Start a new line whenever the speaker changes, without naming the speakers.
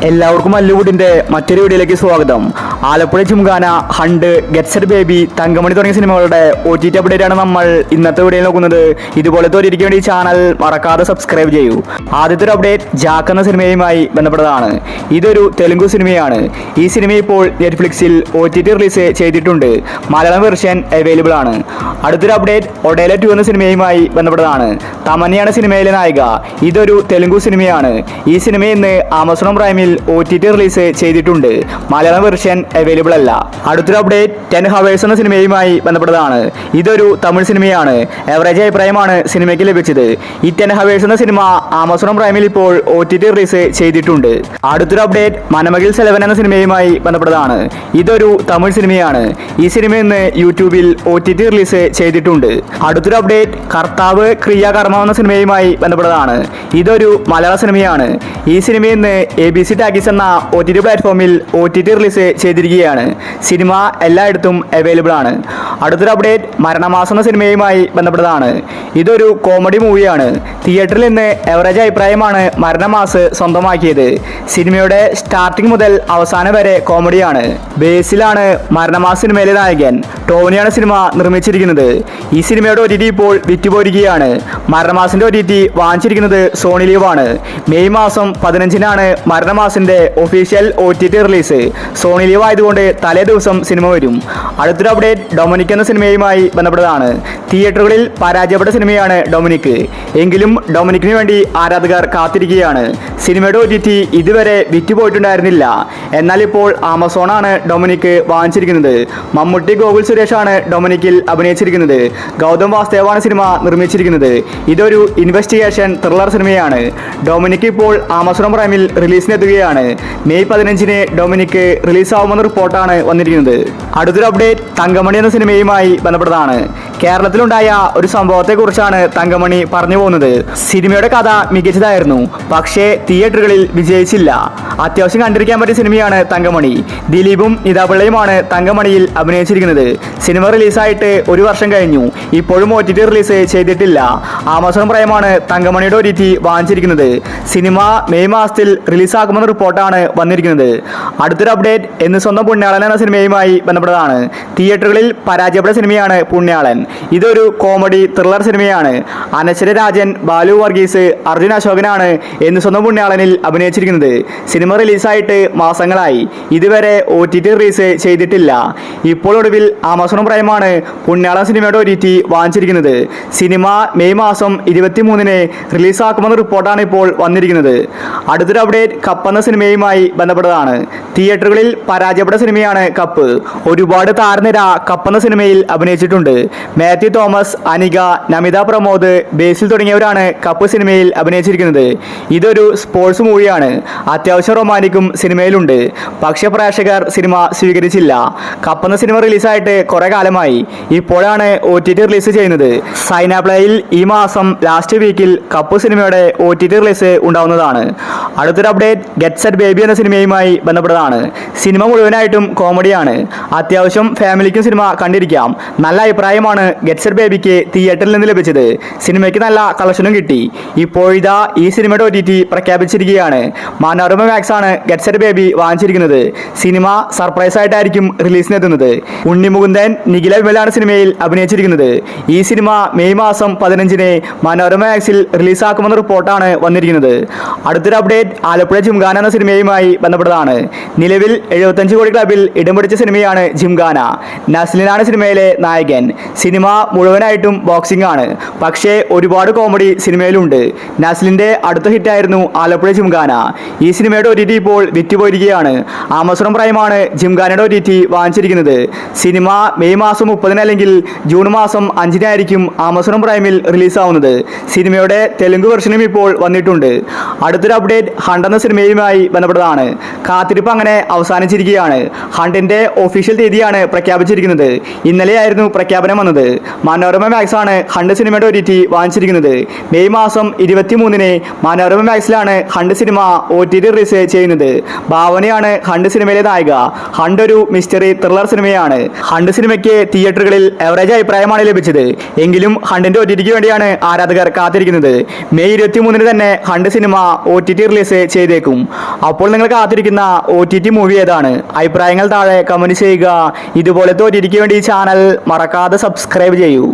എല്ലാവർക്കും അല്ലുവുഡിന്റെ മറ്റൊരു വീഡിയോയിലേക്ക് സ്വാഗതം. Alappuzha gymkhana, hunt, get set baby, Thankamani തുടങ്ങിയ സിനിമകളുടെ OTT അപ്ഡേറ്റ് ആണ് നമ്മൾ ഇന്നത്തെ വീഡിയോയിൽ നോക്കുന്നത്. ഇതുപോലത്തെ ഒരു വേണ്ടി ചാനൽ മറക്കാതെ സബ്സ്ക്രൈബ് ചെയ്യൂ. ആദ്യത്തെ ഒരു അപ്ഡേറ്റ് ജാക്ക് എന്ന സിനിമയുമായി ബന്ധപ്പെട്ടതാണ്. ഇതൊരു തെലുങ്ക് സിനിമയാണ്. ഈ സിനിമ ഇപ്പോൾ നെറ്റ്ഫ്ലിക്സിൽ OTT റിലീസ് ചെയ്തിട്ടുണ്ട്. മലയാളം വെർഷൻ അവൈലബിൾ ആണ്. അടുത്തൊരു അപ്ഡേറ്റ് ഒഡേല 2 എന്ന സിനിമയുമായി ബന്ധപ്പെട്ടതാണ്. തമന്നയാണ് സിനിമയിലെ നായിക. ഇതൊരു തെലുങ്ക് സിനിമയാണ്. ഈ സിനിമ ഇന്ന് ആമസോൺ പ്രൈമിൽ OTT റിലീസ് ചെയ്തിട്ടുണ്ട്. മലയാളം വെർഷൻ അവൈലബിൾ അല്ല. അടുത്തൊരു അപ്ഡേറ്റ് 10 ഹവേഴ്സ് എന്ന സിനിമയുമായി ബന്ധപ്പെട്ടതാണ്. ഇതൊരു തമിഴ് സിനിമയാണ്. എവറേജ് അഭിപ്രായമാണ് സിനിമയ്ക്ക് ലഭിച്ചത്. ഈ 10 ഹവേഴ്സ് എന്ന സിനിമ ആമസോൺ പ്രൈമിൽ ഇപ്പോൾ OTT റിലീസ് ചെയ്തിട്ടുണ്ട്. അടുത്തൊരു അപ്ഡേറ്റ് മനമകിൽ സെലവൻ എന്ന സിനിമയുമായി ബന്ധപ്പെട്ടതാണ്. ഇതൊരു തമിഴ് സിനിമയാണ്. ഈ സിനിമ ഇന്ന് യൂട്യൂബിൽ OTT റിലീസ് ചെയ്തിട്ടുണ്ട്. അടുത്തൊരു അപ്ഡേറ്റ് കർത്താവ് ക്രിയാകർമ്മ എന്ന സിനിമയുമായി ബന്ധപ്പെട്ടതാണ്. ഇതൊരു മലയാള സിനിമയാണ്. ഈ സിനിമ ഇന്ന് ABC ടാക്കീസ് എന്ന OTT പ്ലാറ്റ്ഫോമിൽ OTT റിലീസ് ചെയ്തിരിക്കുകയാണ്. സിനിമ എല്ലായിടത്തും അവൈലബിൾ ആണ്. അടുത്തൊരു അപ്ഡേറ്റ് മരണമാസം എന്ന സിനിമയുമായി ബന്ധപ്പെട്ടതാണ്. ഇതൊരു കോമഡി മൂവിയാണ്. തിയേറ്ററിൽ നിന്ന് എവറേജ് അഭിപ്രായമാണ് മരണമാസ് സ്വന്തമാക്കിയത്. സിനിമയുടെ സ്റ്റാർട്ടിംഗ് മുതൽ അവസാനം വരെ കോമഡിയാണ്. ബേസിലാണ് മരണമാസ് സിനിമയിലെ നായകൻ. ടോണിയാണ് സിനിമ നിർമ്മിച്ചിരിക്കുന്നത്. ഈ സിനിമയുടെ OTT ഇപ്പോൾ വിറ്റുപോയിരിക്കുകയാണ്. മരണമാസിന്റെ OTT വാങ്ങിച്ചിരിക്കുന്നത് സോണി ലീവ് ആണ്. മെയ് മാസം 15-നാണ് മരണമാസിന്റെ official OTT release. Sony LIV ആയതുകൊണ്ട് തലേ ദിവസം സിനിമ വരും. അടുത്തൊരു അപ്ഡേറ്റ് ഡൊമിനിക് എന്ന സിനിമയുമായി ബന്ധപ്പെട്ടതാണ്. തിയേറ്ററുകളിൽ പരാജയപ്പെട്ട സിനിമയാണ് ഡൊമിനിക്. എങ്കിലും ഡൊമിനിക്കിന് വേണ്ടി ആരാധകർ കാത്തിരിക്കുകയാണ്. സിനിമയുടെ OTT ഇതുവരെ വിറ്റുപോയിട്ടുണ്ടായിരുന്നില്ല. എന്നാൽ ഇപ്പോൾ ആമസോണാണ് ഡൊമിനിക് വാങ്ങിച്ചിരിക്കുന്നത്. മമ്മൂട്ടി, ഗോകുൽ സുരേഷാണ് ഡൊമിനിക്കിൽ അഭിനയിച്ചിരിക്കുന്നത്. ഗൗതം വാസുദേവാണ് സിനിമ നിർമ്മിച്ചിരിക്കുന്നത്. ഇതൊരു ഇൻവെസ്റ്റിഗേഷൻ ത്രില്ലർ സിനിമയാണ്. ഡൊമിനിക് ഇപ്പോൾ ആമസോൺ പ്രൈമിൽ റിലീസിനെത്തുകയാണ്. മെയ് 15-ന് ഡൊമിനിക് റിലീസാവുമെന്ന റിപ്പോർട്ടാണ് വന്നിരിക്കുന്നത്. അടുത്തൊരു അപ്ഡേറ്റ് തങ്കമണി എന്ന സിനിമയുമായി ബന്ധപ്പെട്ടതാണ്. കേരളത്തിലുണ്ടായ ഒരു സംഭവത്തെക്കുറിച്ചാണ് തങ്കമണി പറഞ്ഞു പോകുന്നത്. സിനിമയുടെ കഥ മികച്ചതായിരുന്നു, പക്ഷേ തിയേറ്ററുകളിൽ വിജയിച്ചില്ല. അത്യാവശ്യം കണ്ടിരിക്കാൻ പറ്റിയ സിനിമയാണ് തങ്കമണി. ദിലീപും നിതാപിള്ളയുമാണ് തങ്കമണിയിൽ അഭിനയിച്ചിരിക്കുന്നത്. സിനിമ റിലീസായിട്ട് 1 വർഷം കഴിഞ്ഞു. ഇപ്പോഴും OTT റിലീസ് ചെയ്തിട്ടില്ല. ആമസോൺ പ്രൈമാണ് തങ്കമണിയുടെ OTT വാങ്ങിച്ചിരിക്കുന്നത്. സിനിമ മെയ് മാസത്തിൽ റിലീസാക്കുമെന്ന റിപ്പോർട്ടാണ് വന്നിരിക്കുന്നത്. അടുത്തൊരു അപ്ഡേറ്റ് എന്ന് സ്വന്തം പുണ്യാളൻ എന്ന സിനിമയുമായി ബന്ധപ്പെട്ടതാണ്. തിയേറ്ററുകളിൽ പരാജയപ്പെട്ട സിനിമയാണ് പുണ്യാളൻ. ഇതൊരു കോമഡി ത്രില്ലർ സിനിമയാണ്. അനശ്വര രാജൻ, ബാലു വർഗീസ്, അർജുൻ അശോകനാണ് എന്ന് സ്വന്തം പുണ്യാളനിൽ അഭിനയിച്ചിരിക്കുന്നത്. സിനിമ റിലീസായിട്ട് മാസങ്ങളായി. ഇതുവരെ OTT റിലീസ് ചെയ്തിട്ടില്ല. ഇപ്പോൾ ഒടുവിൽ ആമസോൺ പ്രൈമാണ് പുണ്യാളൻ സിനിമയുടെ OTT വാങ്ങിച്ചിരിക്കുന്നത്. സിനിമ മെയ് മാസം 23-ന് റിലീസാക്കുമെന്ന റിപ്പോർട്ടാണ് ഇപ്പോൾ വന്നിരിക്കുന്നത്. അടുത്തൊരു അപ്ഡേറ്റ് കപ്പ് എന്ന സിനിമയുമായി ബന്ധപ്പെട്ടതാണ്. തിയേറ്ററുകളിൽ പരാജയപ്പെട്ട സിനിമയാണ് കപ്പ്. ഒരുപാട് താരനിര കപ്പ് എന്ന സിനിമയിൽ അഭിനയിച്ചിട്ടുണ്ട്. മാത്യു തോമസ്, അനിക, നമിത പ്രമോദ്, ബേസിൽ തുടങ്ങിയവരാണ് കപ്പ് സിനിമയിൽ അഭിനയിച്ചിരിക്കുന്നത്. ഇതൊരു സ്പോർട്സ് മൂവിയാണ്. അത്യാവശ്യം റൊമാൻറ്റിക്കും സിനിമയിലുണ്ട്. പക്ഷേ പ്രേക്ഷകർ സിനിമ സ്വീകരിച്ചില്ല. കപ്പ് എന്ന സിനിമ റിലീസായിട്ട് കുറെ കാലമായി. ഇപ്പോഴാണ് OTT റിലീസ് ചെയ്യുന്നത്. സൈനാപ്ലേയിൽ ഈ മാസം ലാസ്റ്റ് വീക്കിൽ കപ്പ് സിനിമയുടെ OTT റിലീസ് ഉണ്ടാവുന്നതാണ്. അടുത്തൊരു അപ്ഡേറ്റ് ഗെറ്റ് സെറ്റ് ബേബി എന്ന സിനിമയുമായി ബന്ധപ്പെട്ടതാണ്. സിനിമ മുഴുവനായിട്ടും കോമഡിയാണ്. അത്യാവശ്യം ഫാമിലിക്കും സിനിമ കണ്ടിരിക്കാം. നല്ല അഭിപ്രായമാണ് ഗെറ്റ് സെറ്റ് ബേബിക്ക് തിയേറ്ററിൽ നിന്ന് ലഭിച്ചത്. സിനിമയ്ക്ക് നല്ല കളക്ഷനും കിട്ടി. ഇപ്പോഴിതാ ഈ സിനിമയുടെ OTT പ്രഖ്യാപിച്ചിരിക്കുകയാണ്. മനോരമ മാക്സ് ആണ് get set baby വാങ്ങിച്ചിരിക്കുന്നത്. Cinema surprise ആയിട്ടായിരിക്കും റിലീസിനെത്തുന്നത്. ഉണ്ണിമുകുന്ദൻ, നിഖില വിമലാണ് സിനിമയിൽ അഭിനയിച്ചിരിക്കുന്നത്. ഈ സിനിമ മെയ് മാസം 15-ന് മനോരമ മാക്സിൽ റിലീസാക്കുമെന്ന റിപ്പോർട്ടാണ് വന്നിരിക്കുന്നത്. അടുത്തൊരു അപ്ഡേറ്റ് ആലപ്പുഴ ജിംഖാന എന്ന സിനിമയുമായി ബന്ധപ്പെട്ടതാണ്. നിലവിൽ 75 കോടി ക്ലബിൽ ഇടം പിടിച്ച സിനിമയാണ് ജിംഖാന. നസ്ലിനാണ് സിനിമയിലെ നായകൻ. സിനിമ മുഴുവനായിട്ടും ബോക്സിംഗ് ആണ്. പക്ഷേ ഒരുപാട് കോമഡി സിനിമയിലുണ്ട്. നസ്ലിന്റെ അടുത്ത ഹിറ്റായിരുന്നു ആലപ്പുഴ ജിംഖാന. ഈ സിനിമയുടെ OTT ഇപ്പോൾ വിറ്റുപോയിരിക്കുകയാണ്. ആമസോൺ പ്രൈമാണ് ജിംഖാനയുടെ OTT വാങ്ങിച്ചിരിക്കുന്നത്. സിനിമ മെയ് മാസം 30-ന് അല്ലെങ്കിൽ ജൂൺ മാസം 5-നായിരിക്കും ആമസോൺ പ്രൈമിൽ റിലീസാവുന്നത്. സിനിമയുടെ തെലുങ്ക് വെർഷനും ഇപ്പോൾ വന്നിട്ടുണ്ട്. അടുത്തൊരു അപ്ഡേറ്റ് ഹണ്ട് എന്ന സിനിമയുമായി ബന്ധപ്പെട്ടതാണ്. കാത്തിരിപ്പ് അങ്ങനെ അവസാനിച്ചിരിക്കുകയാണ്. ഹണ്ടിന്റെ ഒഫീഷ്യൽ തീയതിയാണ് പ്രഖ്യാപിച്ചിരിക്കുന്നത്. ഇന്നലെയായിരുന്നു പ്രഖ്യാപനം വന്നത്. മനോരമ മാക്സ് ആണ് ഹണ്ട് സിനിമയുടെ OTT വാങ്ങിച്ചിരിക്കുന്നത്. മെയ് മാസം 23-ന് മനോരമ മാക്സിലാണ് ഹണ്ട് സിനിമ OTT റിലീസ് ചെയ്യുന്നത്. ഭാവനയാണ് ഹണ്ട് സിനിമയിലെ നായിക. ഹണ്ട് ഒരു മിസ്റ്ററി ത്രില്ലർ സിനിമയാണ്. ഹണ്ട് സിനിമയ്ക്ക് തിയേറ്ററുകളിൽ എവറേജ് അഭിപ്രായമാണ് ലഭിച്ചത്. എങ്കിലും ഹണ്ടിന്റെ OTTക്ക് വേണ്ടിയാണ് ആരാധകർ കാത്തിരിക്കുന്നത്. മെയ് 23-ന് തന്നെ ഹണ്ട് സിനിമ OTT റിലീസ് ചെയ്തേക്കും. അപ്പോൾ നിങ്ങൾ കാത്തിരിക്കുന്ന OTT മൂവി ഏതാണ്? അഭിപ്രായങ്ങൾ താഴെ കമന്റ് ചെയ്യുക. ഇതുപോലത്തെ OTTക്ക് വേണ്ടി ഈ ചാനൽ മറക്കാതെ സബ്സ്ക്രൈബ് ചെയ്യൂ.